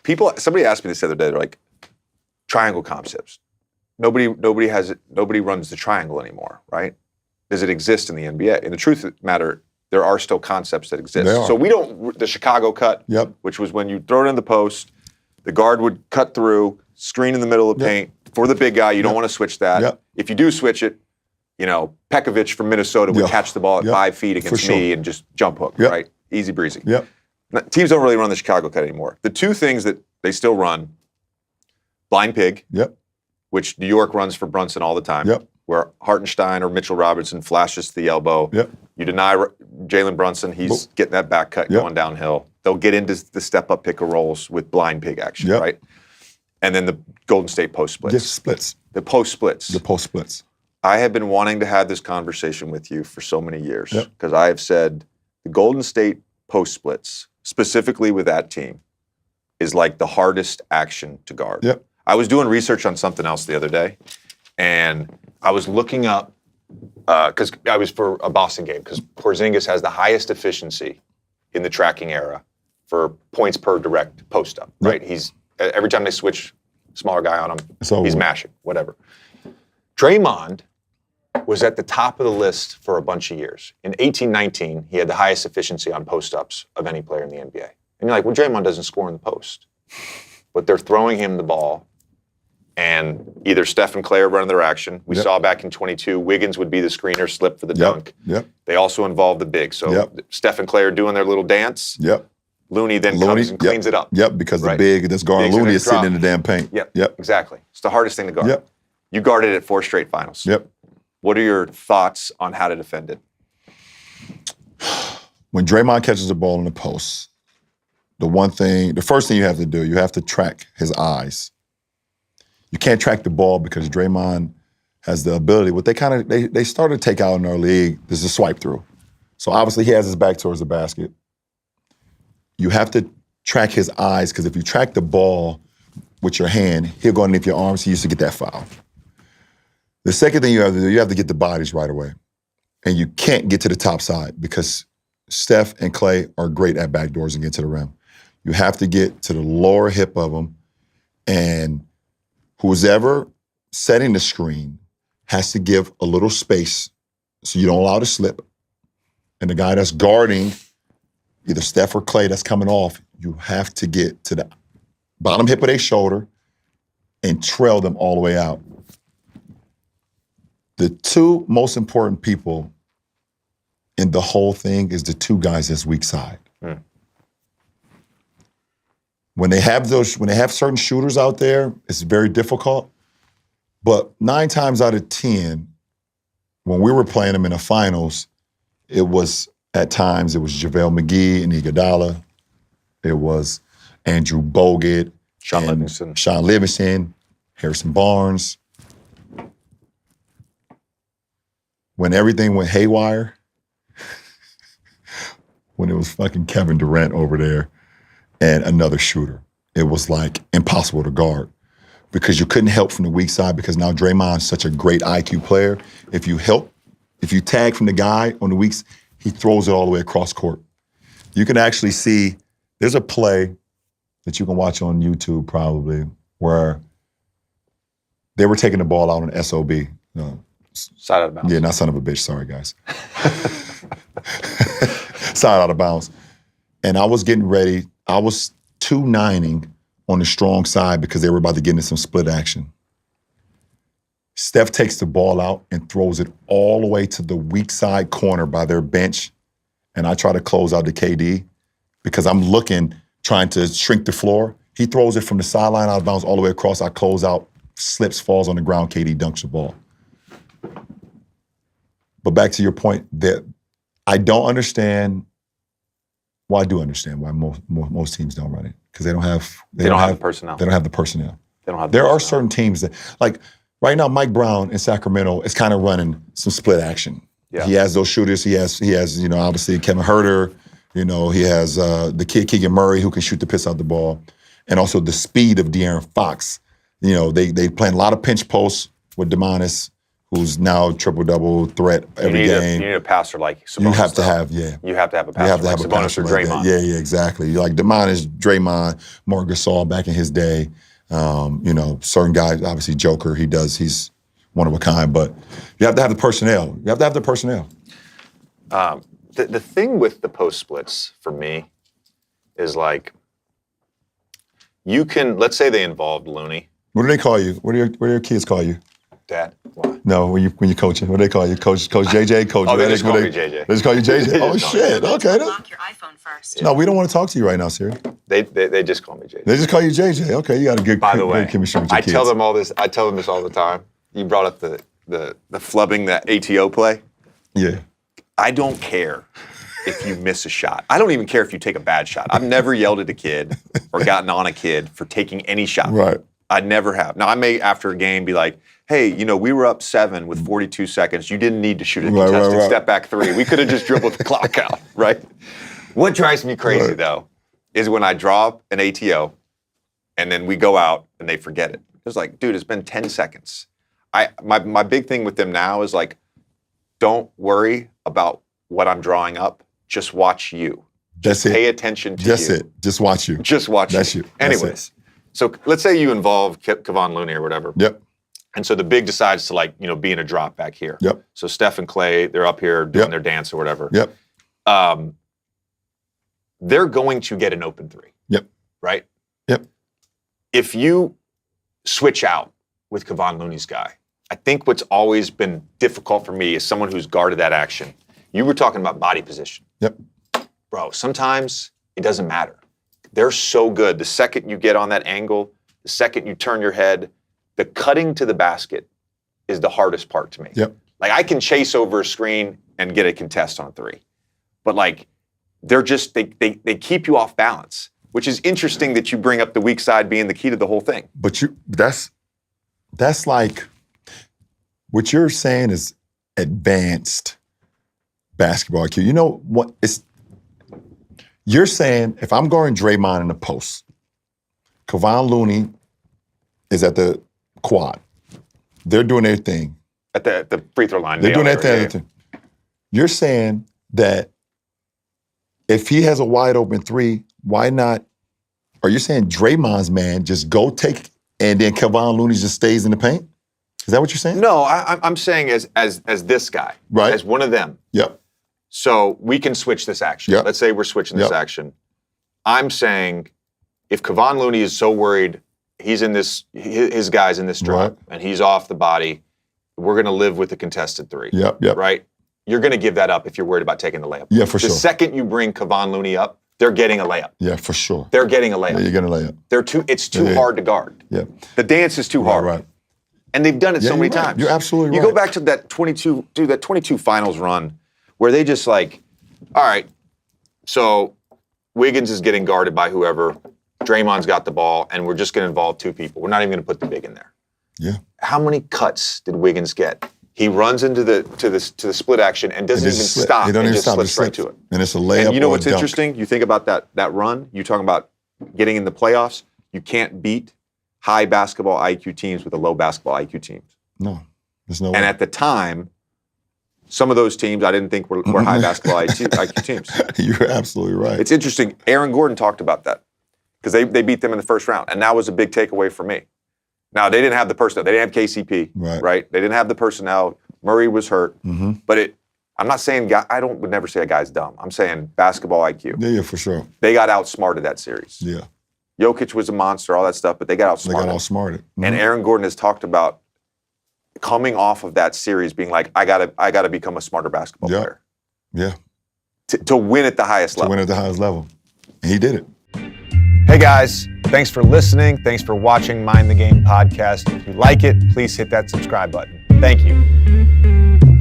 Somebody asked me this the other day. They're like, triangle concepts. Nobody runs the triangle anymore, right? Does it exist in the NBA? And the truth of the matter, there are still concepts that exist. So we don't, the Chicago cut, which was when you throw it in the post, the guard would cut through, screen in the middle of the paint. For the big guy, you don't want to switch that. If you do switch it, you know, Pekovic from Minnesota would catch the ball at 5 feet against me and just jump hook, right? Easy breezy. Teams don't really run the Chicago cut anymore. The two things that they still run, blind pig, which New York runs for Brunson all the time, where Hartenstein or Mitchell Robinson flashes to the elbow. You deny Jalen Brunson, he's getting that back cut going downhill. They'll get into the step-up pick and rolls with blind pig action, right? And then the Golden State post splits. The post splits. I have been wanting to have this conversation with you for so many years because I have said the Golden State post splits, specifically with that team, is like the hardest action to guard. I was doing research on something else the other day, and I was looking up, because I was for a Boston game, because Porzingis has the highest efficiency in the tracking era for points per direct post-up, right? He's every time they switch smaller guy on him, he's mashing, whatever. Draymond was at the top of the list for a bunch of years. In 18-19, he had the highest efficiency on post-ups of any player in the NBA. And you're like, well, Draymond doesn't score in the post. But they're throwing him the ball, and either Steph and Clay are running their action. We saw back in 22, Wiggins would be the screener, slip for the dunk. They also involve the big. So Steph and Clay are doing their little dance. Looney then comes and cleans it up. Because the big that's guarding Looney is sitting in the damn paint. Exactly. It's the hardest thing to guard. You guarded it 4 straight finals. What are your thoughts on how to defend it? When Draymond catches the ball in the post, the first thing you have to do, you have to track his eyes. You can't track the ball because Draymond has the ability. What they started to take out in our league is a swipe through. So obviously he has his back towards the basket. You have to track his eyes because if you track the ball with your hand, he'll go underneath your arms. He used to get that foul. The second thing you have to do, you have to get the bodies right away. And you can't get to the top side because Steph and Clay are great at backdoors and get to the rim. You have to get to the lower hip of them, and who's ever setting the screen has to give a little space so you don't allow it to slip. And the guy that's guarding either Steph or Clay that's coming off, you have to get to the bottom hip of their shoulder and trail them all the way out. The two most important people in the whole thing is the two guys that's weak side. When they have certain shooters out there, it's very difficult. But 9 times out of 10, when we were playing them in the finals, at times it was JaVale McGee and Iguodala. It was Andrew Bogut, Sean Livingston, Harrison Barnes. When everything went haywire, when it was fucking Kevin Durant over there and another shooter, it was like impossible to guard because you couldn't help from the weak side because now Draymond's such a great IQ player. If you tag from the guy on the weak side, he throws it all the way across court. You can actually see, there's a play that you can watch on YouTube probably where they were taking the ball out on SOB. Side out of bounds. Yeah, not son of a bitch. Sorry, guys. Side out of bounds. And I was getting ready. I was 2-9ing on the strong side because they were about to get into some split action. Steph takes the ball out and throws it all the way to the weak side corner by their bench. And I try to close out to KD because I'm trying to shrink the floor. He throws it from the sideline out of bounds all the way across. I close out, slips, falls on the ground. KD dunks the ball. But back to your point, that I don't understand. Well, I do understand why most teams don't run it because they don't have the personnel. They don't have the personnel. There are certain teams that, like right now, Mike Brown in Sacramento is kind of running some split action. He has those shooters. He has obviously Kevin Huerter. He has the kid Keegan Murray who can shoot the piss out the ball, and also the speed of De'Aaron Fox. They playing a lot of pinch posts with Demonis, who's now triple-double threat every game. You need a passer like Sabonis. You have to have, yeah. You have to have a passer You have to like have a Sabonis passer or like Draymond. that. Yeah, exactly. Like Demonis, Draymond, Marc Gasol back in his day. Certain guys, obviously Joker, he's one of a kind, but you have to have the personnel. You have to have the personnel. The thing with the post splits for me is like, you can, let's say they involved Looney. What do they call you? What do your kids call you? Dad? Why? No, when you coaching, what do they call you? Coach JJ, Coach. Oh, they Reddick, just call me JJ. They just call you JJ. Oh shit. Okay. Lock your iPhone first. No, we don't want to talk to you right now, Siri. They just call me JJ. They just call you JJ. Okay, you got a good. By the way, chemistry with your I kids. tell them all this. I tell them this all the time. You brought up the flubbing, that ATO play. Yeah. I don't care if you miss a shot. I don't even care if you take a bad shot. I've never yelled at a kid or gotten on a kid for taking any shot. Right. I never have. Now, I may, after a game, be like, hey, we were up 7 with 42 seconds. You didn't need to shoot a contested step back 3. We could have just dribbled the clock out, right? What drives me crazy, though, is when I draw an ATO and then we go out and they forget it. It's like, dude, it's been 10 seconds. My big thing with them now is like, don't worry about what I'm drawing up. Just watch you. That's it. Pay attention to you. That's it. Just watch you. Just watch That's you. you. That's Anyways, so let's say you involve Kevon Looney or whatever. Yep. And so the big decides to be in a drop back here. Yep. So Steph and Clay, they're up here doing their dance or whatever. Yep. They're going to get an open 3. Yep. Right? Yep. If you switch out with Kevon Looney's guy, I think what's always been difficult for me is someone who's guarded that action. You were talking about body position. Yep. Bro, sometimes it doesn't matter. They're so good. The second you get on that angle, the second you turn your head, the cutting to the basket is the hardest part to me. Yep. Like, I can chase over a screen and get a contest on a 3. But like, they're just, they keep you off balance, which is interesting that you bring up the weak side being the key to the whole thing. But that's like, what you're saying is advanced basketball IQ. You know what? You're saying if I'm guarding Draymond in the post, Kevon Looney is at the quad. They're doing their thing. At the free throw line. They're doing their thing. You're saying that if he has a wide open 3, why not? Are you saying Draymond's man just go take and then Kevon Looney just stays in the paint? Is that what you're saying? No, I'm saying as this guy, right? As one of them. Yep. So we can switch this action. Yep. Let's say we're switching this action. I'm saying if Kevon Looney is so worried, he's in this, his guy's in this drop, and he's off the body, we're going to live with the contested 3. Yep. Right? You're going to give that up if you're worried about taking the layup. Yeah, for sure. The second you bring Kevon Looney up, they're getting a layup. Yeah, for sure. They're getting a layup. Yeah, you're getting a layup. It's too hard to guard. Yeah. The dance is too hard. Right. And they've done it so many right. times. You're absolutely You right. go back to that 22 finals run where they just like, all right, so Wiggins is getting guarded by whoever, Draymond's got the ball, and we're just going to involve 2 people. We're not even going to put the big in there. Yeah. How many cuts did Wiggins get? He runs into the split action and doesn't even stop. He doesn't even stop. Slips straight to it. And it's a layup. And you know or what's a dunk. interesting? You think about that run. You're talking about getting in the playoffs. You can't beat high basketball IQ teams with the low basketball IQ teams. No, there's no way. And at the time, some of those teams I didn't think were high basketball IQ teams. You're absolutely right. It's interesting. Aaron Gordon talked about that because they beat them in the first round, and that was a big takeaway for me. Now, they didn't have the personnel. They didn't have KCP, right? They didn't have the personnel. Murray was hurt. Mm-hmm. But I'm not saying would never say a guy's dumb. I'm saying basketball IQ. Yeah, for sure. They got outsmarted that series. Yeah. Jokic was a monster, all that stuff, but they got outsmarted. Mm-hmm. And Aaron Gordon has talked about coming off of that series being like, I gotta become a smarter basketball player. Yeah. To win at the highest level. To win at the highest level. And he did it. Hey guys, thanks for listening. Thanks for watching Mind the Game podcast. If you like it, please hit that subscribe button. Thank you.